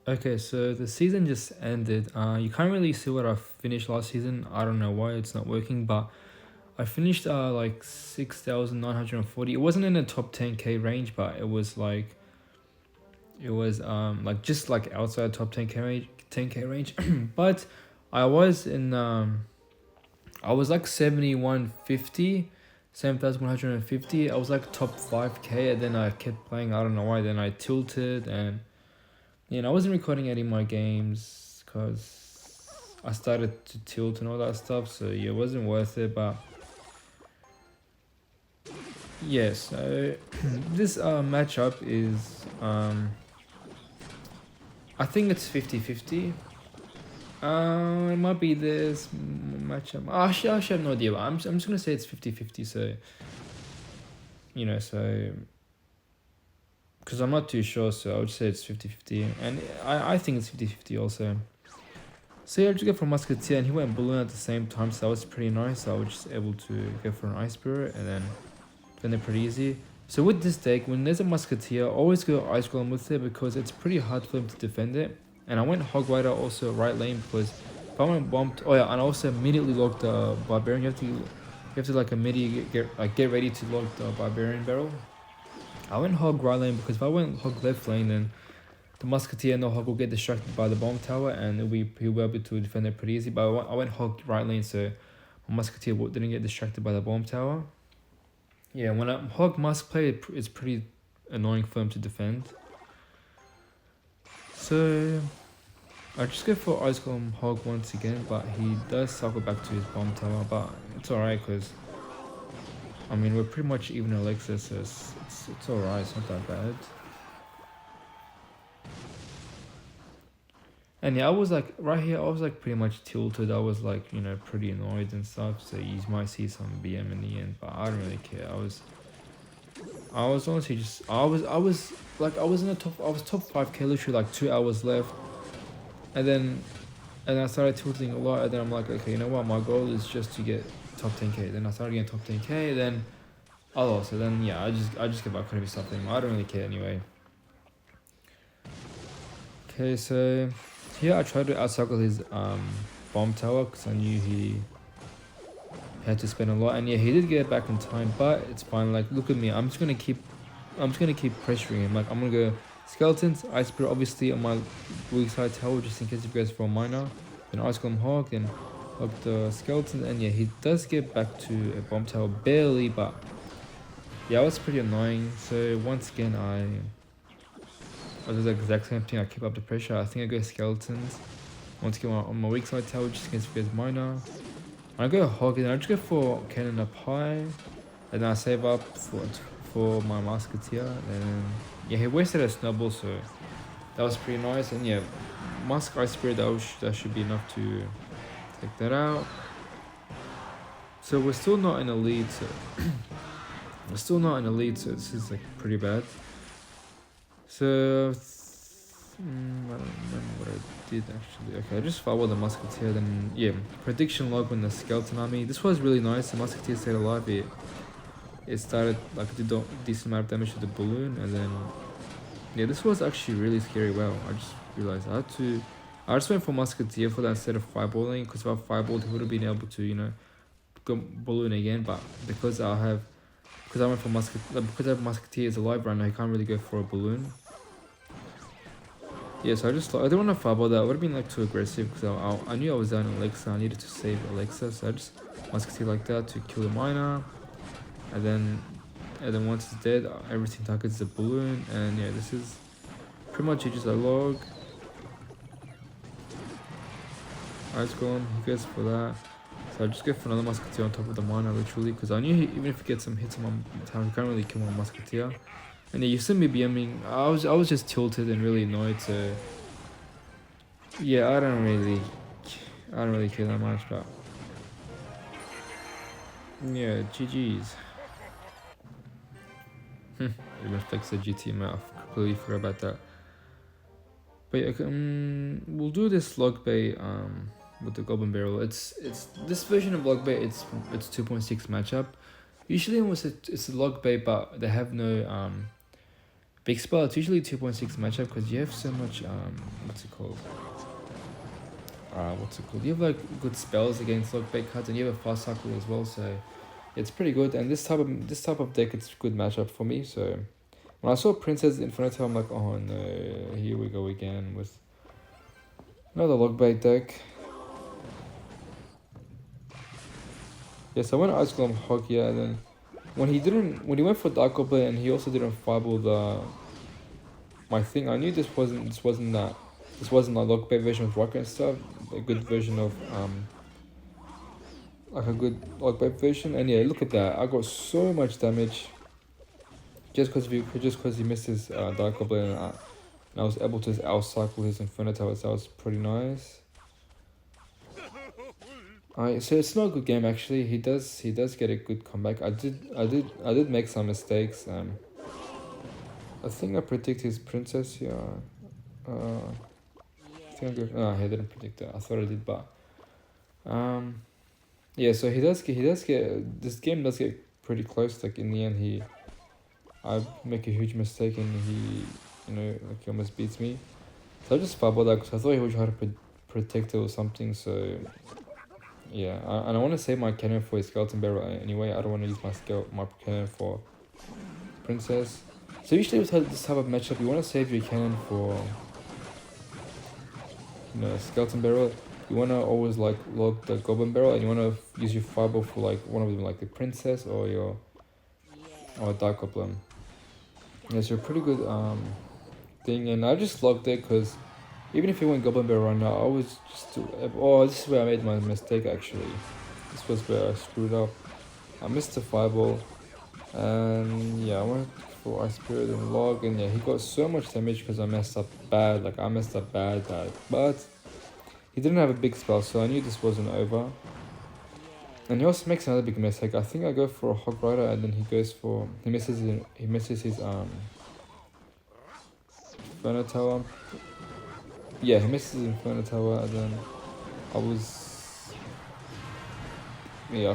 Okay, so the season just ended. You can't really see what I finished last season. I don't know why it's not working, but I finished like 6,940. It wasn't in the top 10k range, but it was like just like outside top 10k range. But I was in I was like 7150, 7,150. I was like top 5k, and then I kept playing. I don't know why. Then I tilted, and I wasn't recording any of my games because I started to tilt and all that stuff. So yeah, it wasn't worth it. But yeah, so this matchup is I think it's 50-50. It might be this matchup. I actually have no idea. But I'm just gonna say it's 50-50. So so because I'm not too sure, so I would say it's 50-50, and I think it's 50-50 also. So yeah, I just go for Musketeer, and he went Balloon at the same time, so that was pretty nice. So I was just able to go for an Ice Spirit, and then they're pretty easy. So with this deck, when there's a Musketeer, always go Ice Golem with it because it's pretty hard for him to defend it. And I went Hog Rider also right lane because if I went bumped, oh yeah, and I also immediately locked the Barbarian. You have to like immediately get ready to lock the Barbarian barrel. I went Hog right lane because if I went Hog left lane, then the Musketeer and the Hog will get distracted by the bomb tower, and he'll be able to defend it pretty easy. But I went Hog right lane, so my Musketeer didn't get distracted by the bomb tower. Yeah, when a Hog must play, it's pretty annoying for him to defend. So I just go for Ice Golem Hog once again, but he does cycle back to his bomb tower, but it's alright because I mean we're pretty much even elixir, so it's alright, it's not that bad. And yeah, I was like right here, I was like pretty much tilted. I was like pretty annoyed and stuff. So you might see some BM in the end, but I don't really care. I was honestly just I was like I was in the top. I was top 5k literally like 2 hours left, and then I started tilting a lot. And then I'm like, okay, you know what? My goal is just to get top 10k. Then I started getting top 10k. Then I lost. So then yeah, I just give up. Could be something. I don't really care anyway. Okay, so here I tried to outcycle his bomb tower because I knew he had to spend a lot, and yeah, he did get it back in time, but it's fine. Like, look at me, I'm just gonna keep pressuring him. Like, I'm gonna go skeletons, Ice Spirit obviously on my weak side tower just in case he goes for a minor, then Ice Golem Hog, then Hog the skeleton, and yeah, he does get back to a bomb tower barely, but yeah, it was pretty annoying. So once again I do the exact same thing. I keep up the pressure. I think I go skeletons. Once again on my weak side tower just in case he goes minor. I go Hog, and I just go for cannon up high, and then I save up for my Musketeer, and yeah, he wasted a snowball, so that was pretty nice. And yeah, Ice Spirit, that should be enough to take that out. So we're still not in a lead, so this is like pretty bad. So I don't remember what I did actually. Okay, I just followed the Musketeer, then yeah, prediction log when the Skeleton Army. This was really nice. The Musketeer stayed alive. It started like did a decent amount of damage to the balloon, and then yeah, this was actually really scary. Wow, I just realized I just went for Musketeer for that instead of fireballing, because if I fireballed, he would have been able to go balloon again. But because I went for because I have Musketeer is alive right now, he can't really go for a balloon. Yeah, so I didn't want to fireball that. It would have been like too aggressive because I knew I was down in Alexa. I needed to save Alexa, so I just Musketeer like that to kill the miner, and then once it's dead, everything targets the balloon. And yeah, this is pretty much just a log. Ice Golem, he goes for that. So I just go for another Musketeer on top of the miner, literally, because I knew even if he gets some hits on my town, he can't really kill my Musketeer. And yeah, you see me BMing. I was just tilted and really annoyed. So yeah, I don't really care that much. But yeah, GG's. It reflects the GT map. I completely forgot about that. But yeah, we'll do this log bait with the Goblin Barrel. It's this version of log bait. It's 2.6 matchup. Usually it's a log bait, but they have no big spell. It's usually 2.6 matchup because you have so much what's it called? You have like good spells against lockbait cards, and you have a fast cycle as well, so it's pretty good. And this type of deck, it's a good matchup for me. So when I saw Princess Infinito, I'm like, oh no, here we go again with another lockbait deck. Yeah, so I went Ice Golem Hog, yeah, and then when he went for Dark Goblin and he also didn't fireball my thing, I knew this wasn't like lockbait version of Rocket and stuff, a good version of like a good lockbait version. And yeah, look at that, I got so much damage just because he missed his Dark Goblin, and I was able to outcycle his Inferno Tower, so that was pretty nice. Alright, so it's not a good game actually. He does get a good comeback. I did make some mistakes. I think I predicted his princess here. I didn't predict it. I thought I did, but yeah. So he does get this game does get pretty close. Like in the end, I make a huge mistake and he he almost beats me. So I just fumbled that because I thought he would try to protect it or something. So yeah, and I want to save my cannon for his skeleton barrel anyway. I don't want to use my cannon for princess. So usually with this type of matchup, you want to save your cannon for skeleton barrel. You want to always like log the goblin barrel, and you want to use your fireball for like one of them, like the princess or dark goblin. Yeah, so a pretty good thing, and I just logged it because even if you went goblin barrel right now, I was just this is where I made my mistake actually. This was where I screwed up. I missed the fireball, and yeah, I went for Ice Spirit and log, and yeah, he got so much damage because I messed up bad. Like I messed up bad, but he didn't have a big spell, so I knew this wasn't over. And he also makes another big mistake. I think I go for a Hog Rider, and then he misses his Inferno Tower. Yeah, he misses his Inferno Tower, and then I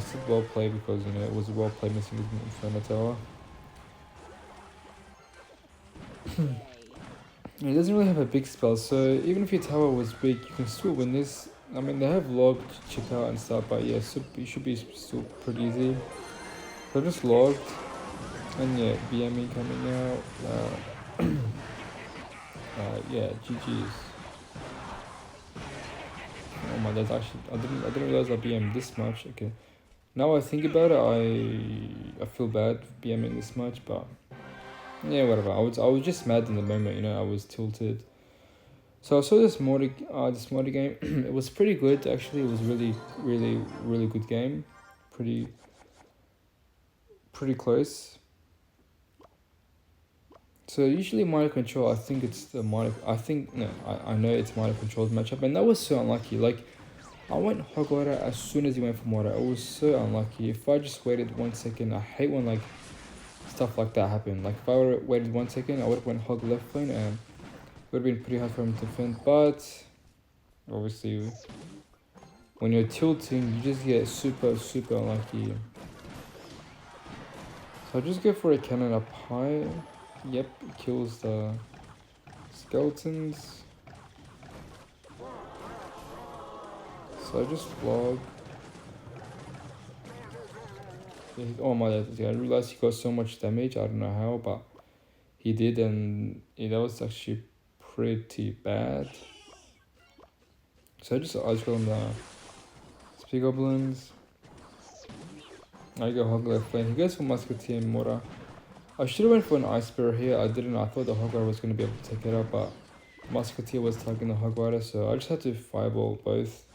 still well played because it was a well played missing his Inferno Tower. He doesn't really have a big spell, so even if your tower was weak, you can still win this. I mean, they have logged, chip out and stuff, but yeah, it should be still pretty easy. So I just logged, and yeah, BME coming out. Yeah, GG's. Oh my, that's actually I didn't realize I BM'd this much. Okay, now I think about it, I feel bad for BMing this much, but yeah, whatever. I was just mad in the moment, I was tilted. So I saw this Morty game. It was pretty good actually. It was really good game. Pretty close. So usually Minor Control, I think it's the Minor. I know it's Minor Control's matchup, and that was so unlucky. Like, I went Hog Rider as soon as he went for Mortar. It was so unlucky. If I just waited 1 second, I hate when like stuff like that happen. Like if I would have waited 1 second, I would have went Hog left lane, and it would have been pretty hard for him to defend. But obviously, when you're tilting, you just get super unlucky. So I just go for a cannon up high. Yep, it kills the skeletons. So I just log. Oh my god, I realized he got so much damage. I don't know how, but he did, and that was actually pretty bad. So I just Ice Golem the Spear Goblins. I go Hog left lane. He goes for Musketeer and Mortar. I should have went for an Ice Spirit here. I didn't. I thought the Hog Rider was going to be able to take it up, but Musketeer was targeting the Hog Rider, so I just had to fireball both.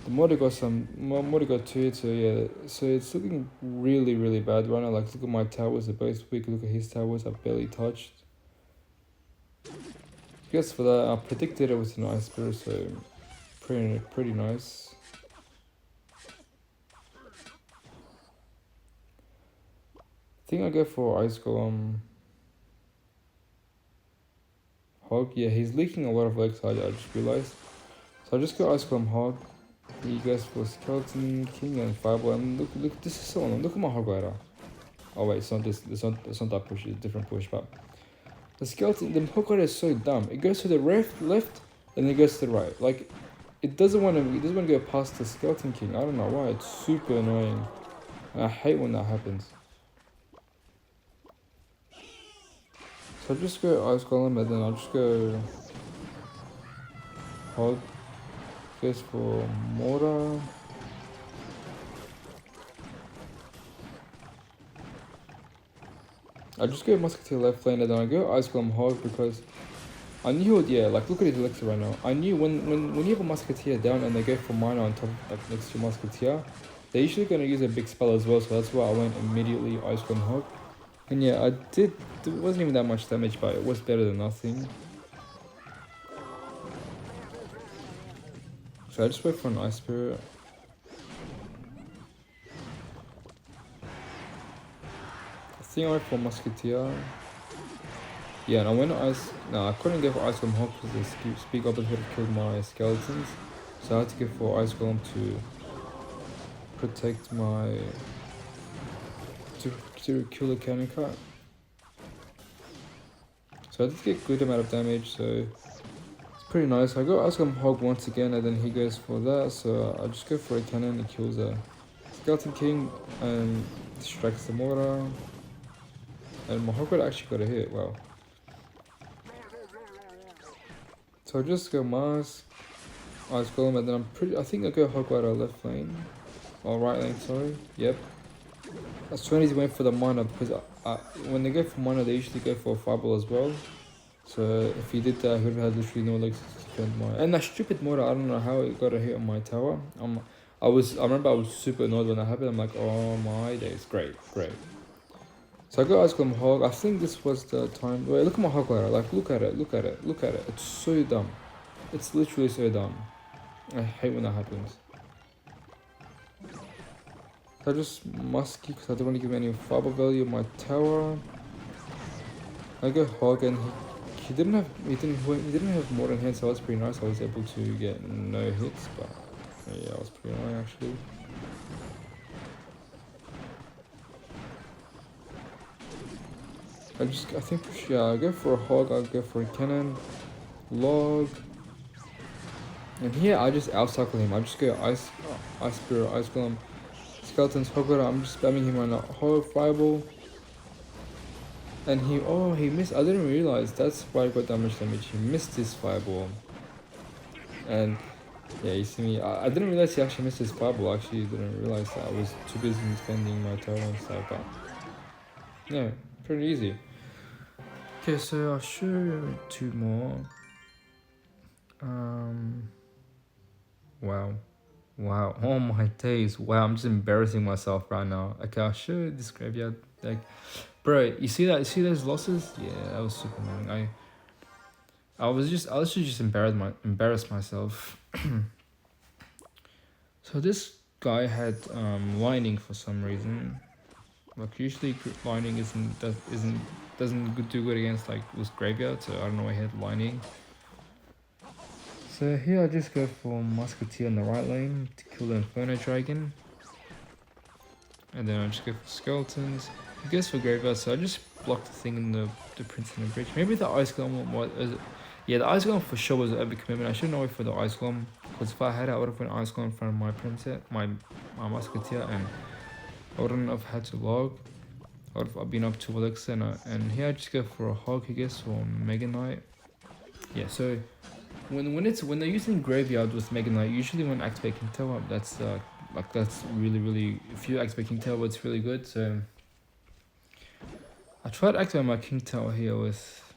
The Mortar got two, so yeah. So it's looking really bad right now. Like, look at my towers, they're both weak. Look at his towers, I've barely touched. I guess for that, I predicted it was an Ice Spirit, so pretty nice. I think I go for Ice Golem Hog. Yeah, he's leaking a lot of legs, I just realized. So I just go Ice Golem Hog. He goes for Skeleton King and Fireball. And look, this is so long. Look at my Hog Rider. Oh wait, it's not that push, it's a different push, but The skeleton, the Hogcycle is so dumb. It goes to the left, and then it goes to the right. Like, it doesn't want to go past the Skeleton King. I don't know why. It's super annoying. And I hate when that happens. So I'll just go Ice Golem, and then I'll just go Hog. Goes for Mortar. I just go Musketeer left lane, and then I go Ice Golem Hog because I knew he would, yeah, like look at his elixir right now. I knew when you have a Musketeer down and they go for Miner on top of like next to Musketeer, they're usually gonna use a big spell as well, so that's why I went immediately Ice Golem Hog. And yeah, it wasn't even that much damage, but it was better than nothing. So I just wait for an Ice Spirit. I think I went for Musketeer. Yeah, and I went I couldn't go for Ice Golem Hog because the Speed Goblin would have killed my skeletons. So I had to go for Ice Golem to protect my... to kill the cannon cut. So I did get good amount of damage, so it's pretty nice. I got Ice Golem Hog once again, and then he goes for that, so I just go for a cannon and kills a Skeleton King and distracts the mortar. And my Hog actually got a hit, wow. So I just go Mars, Ice Golem, and then I think I go Hogcycle left lane, or right lane, sorry, yep. I was trying to wait for the Miner because when they go for Miner, they usually go for a Fireball as well. So if he did that, he would have had literally no legs to defend my... And that stupid mortar, I don't know how it got a hit on my tower. I remember I was super annoyed when that happened. I'm like, oh my days, great. So I got Ice Golem Hog. I think this was the time. Wait, look at my Hogcycle. Like, look at it. It's so dumb. It's literally so dumb. I hate when that happens. So I just musky because I don't want to give any fireball value of my tower. I go Hog, and he didn't have more than hand, so that was pretty nice. I was able to get no hits, but yeah, it was pretty annoying actually. I go for a Hog, I'll go for a cannon, log, and here I just outcycle him. I just go Ice Spirit, Ice Golem, Skeletons, Hogcycle. I'm just spamming him on a Hog Fireball, and he missed. I didn't realize that's why I got damage. He missed his Fireball, and yeah, you see me. I didn't realize he actually missed his Fireball. I actually didn't realize that. I was too busy defending my tower and stuff, but yeah, pretty easy. Okay, so I'll show you two more. Wow, oh my days, wow, I'm just embarrassing myself right now. Okay, I'll show you this graveyard. Like, bro, you see those losses? Yeah, that was super annoying. I literally just embarrassed myself. So this guy had lining for some reason. Like usually lining doesn't do good against like this graveyard, so I don't know why he had lining. So here I just go for Musketeer in the right lane to kill the Inferno Dragon. And then I just go for Skeletons. He goes for Graveyard, so I just block the thing in the Prince in the Bridge. Maybe the Ice Golem was... Yeah, the Ice Golem for sure was an overcommitment. I shouldn't have waited for the Ice Golem, because if I had it, I would have put an Ice Golem in front of my Princess, my Musketeer, and I wouldn't have had to log. I would have been up to Elixir, and here I just go for a Hog, I guess, or Mega Knight. Yeah, so... When they're using Graveyard with Mega Knight, usually when activate King Tower, that's really, if you activate King Tower, it's really good. So I tried activating my King Tower here with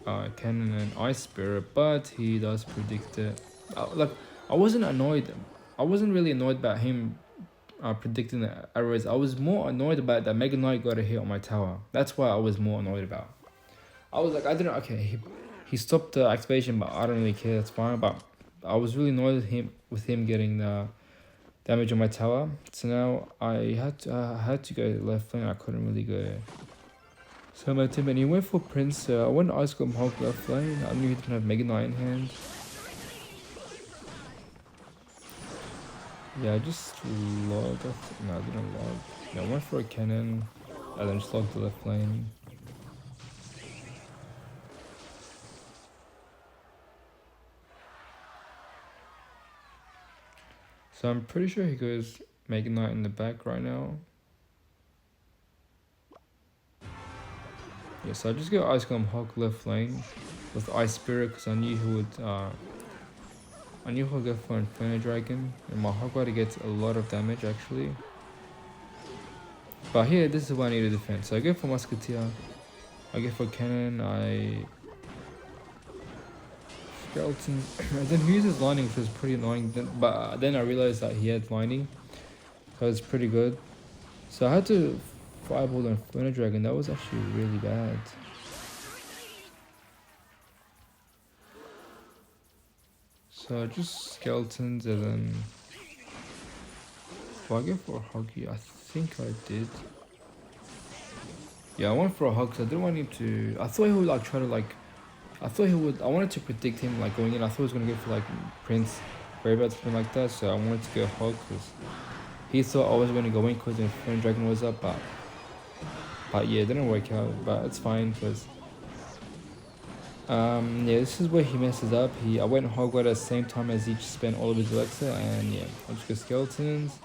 Cannon and Ice Spirit, but he does predict it. I wasn't really annoyed about him predicting the arrows. I was more annoyed about that Mega Knight got a hit on my tower. That's why I was more annoyed about. I was like, he stopped the activation, but I don't really care, that's fine. But I was really annoyed with him getting the damage on my tower. So now I had to go left lane, I couldn't really go. So my team, and he went for Prince, I went Ice Golem Hog left lane. I knew he didn't have Mega Knight in hand. Yeah, I just logged, no I didn't log. Yeah, I went for a cannon, and then just logged the left lane. So I'm pretty sure he goes Mega Knight in the back right now. Yeah, so I just go Ice Golem Hog left lane with Ice Spirit because I knew he would. I knew he'll go for Inferno Dragon, and my Hog Rider gets a lot of damage actually. But here, this is what I need to defend. So I go for Musketeer, I go for Cannon, I Skeleton, and then he uses Lightning, which was pretty annoying. But then I realized that he had Lightning, so it's pretty good. So I had to Fireball the Inferno Dragon. That was actually really bad. So just Skeletons, and then do I go for a Hoggy? I think I did. Yeah, I went for a Hog because I didn't want him to. I thought he would like try to like. I thought he would. I wanted to predict him like going in. I thought he was gonna go for like Prince, Brave, something like that. So I wanted to go Hog because he thought I was gonna go in because the Inferno Dragon was up, but yeah, it didn't work out. But it's fine because yeah, this is where he messes up. I went Hog Rider at the same time as he just spent all of his Alexa, and yeah, I just go Skeletons.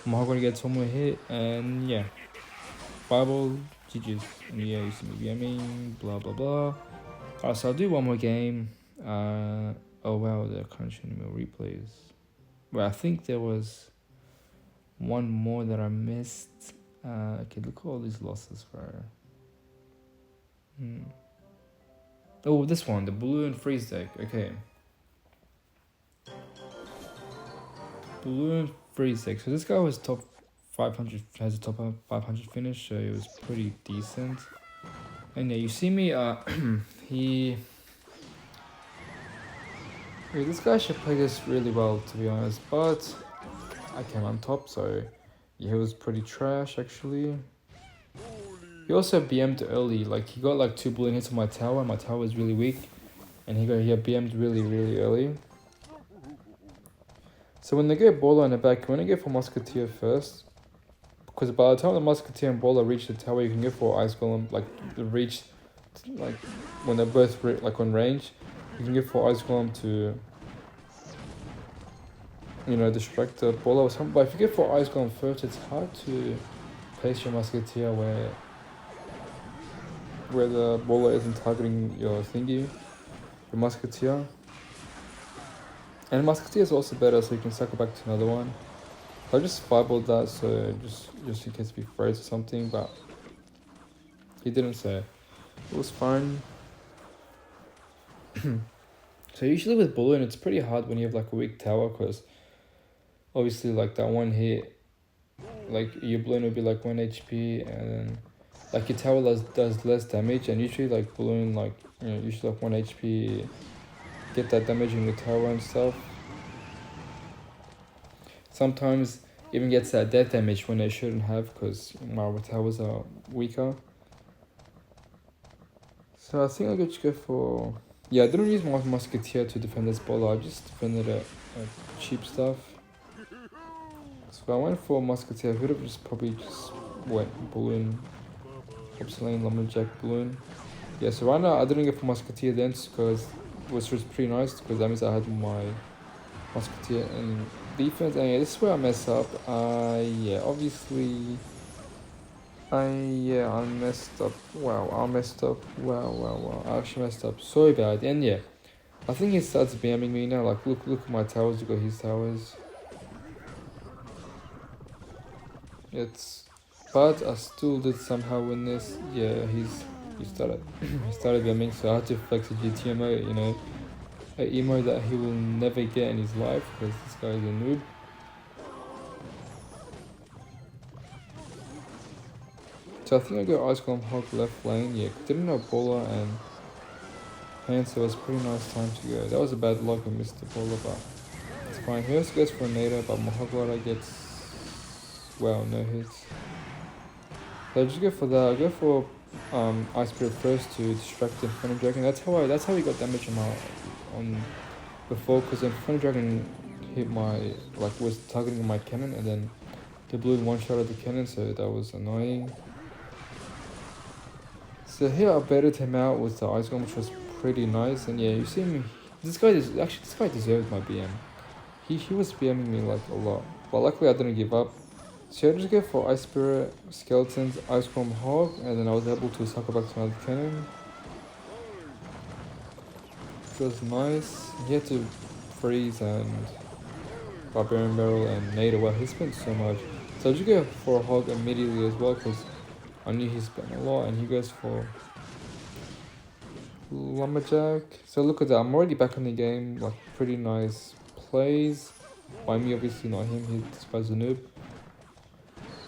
My Hog Rider gets one more hit, and yeah, Fireball, GG's. And yeah, you see me BMing, blah blah blah. Alright, so I'll do one more game. Oh wow, they're kind of showing me replays. Well, I think there was one more that I missed. Okay, look at all these losses, bro. Oh, this one, the Blue and Freeze deck. Okay. Blue and Freeze deck. So this guy was top 500, has a top 500 finish, so it was pretty decent. And yeah, you see me, this guy should play this really well, to be honest, but I came on top, so yeah, he was pretty trash, actually. He also BM'd early, like, he got like 2 bullet hits on my tower, and my tower was really weak, and he BM'd really early. So when they get Baller in the back, you want to go for Musketeer first, because by the time the Musketeer and Baller reach the tower, you can go for Ice Golem, like, reach, like, when they're both, like, on range, you can go for Ice Golem to, you know, distract the Baller or something. But if you go for Ice Golem first, it's hard to place your Musketeer where the Baller isn't targeting your thingy, your Musketeer. And Musketeer is also better, so you can cycle back to another one. I just fireballed that, so just in case we froze or something, but he didn't, so it was fine. So usually with Balloon, it's pretty hard when you have like a weak tower, because obviously like that one hit, like your Balloon will be like 1 HP, and then like your tower does less damage, and usually like Balloon, like, you know, usually like 1 HP, get that damage in the tower and stuff. Sometimes even gets that death damage when they shouldn't have, because my towers are weaker. So I think I'll just go for... Yeah, I didn't use my Musketeer to defend this Baller, I just defended it cheap stuff. So I went for Musketeer. I could have just probably just went Balloon, Upsilane, Lumberjack, Balloon. Yeah, so right now I didn't go for Musketeer then, because which was pretty nice, because that means I had my Musketeer and defense. And yeah, this is where I mess up. Yeah, obviously, I messed up. Wow, I messed up. Wow. I actually messed up so bad. And yeah, I think he starts BMing me now. Like, look at my towers. Look at his towers. But I still did somehow win this. Yeah, he started BMing, so I had to flex a GT emote, you know, an emo that he will never get in his life, because this guy is a noob. So I think I go Ice Golem Hog left lane. Yeah, didn't know Baller and hand, so it was a pretty nice time to go. That was a bad luck, I missed the Baller, but it's fine. He also goes for a Nader, but my Hog Rider gets, well, no hits. So I just go for that. I go for Ice Spirit first to distract the Inferno Dragon. That's how he got damage on before, because the Inferno Dragon hit was targeting my cannon, and then the blue one-shot of the cannon, so that was annoying. So here I baited him out with the Ice Golem, which was pretty nice. And yeah, you see me, this guy deserved my BM. He was BMing me like a lot, but luckily I didn't give up. So I just go for Ice Spirit, Skeletons, Ice Chrome Hog, and then I was able to cycle back to another cannon. It was nice. He had to freeze and Barbarian Barrel and nade away. He spent so much. So I just go for a Hog immediately as well because I knew he spent a lot, and he goes for Lumberjack. So look at that, I'm already back in the game, like pretty nice plays. By me, obviously not him, this guy's a noob.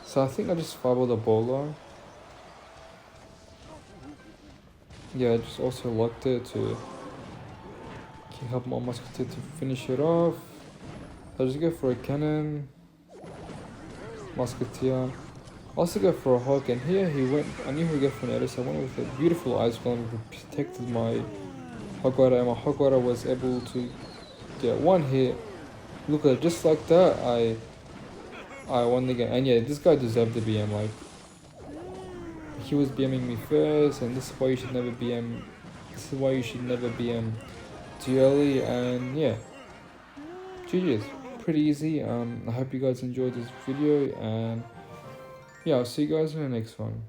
So I think I just fireballed a bowler. Yeah, I just also locked it to help my musketeer to finish it off. So I just go for a cannon, musketeer. Also go for a hog, and here he went. I knew he would go for an edit, so I went with a beautiful ice golem who protected my hog rider, and my hog rider was able to get one hit. Look at it, just like that, I won the game. And yeah, this guy deserved the BM. Like, he was BMing me first, and this is why you should never BM. This is why you should never BM too early. And yeah, GG's, pretty easy. I hope you guys enjoyed this video, and yeah, I'll see you guys in the next one.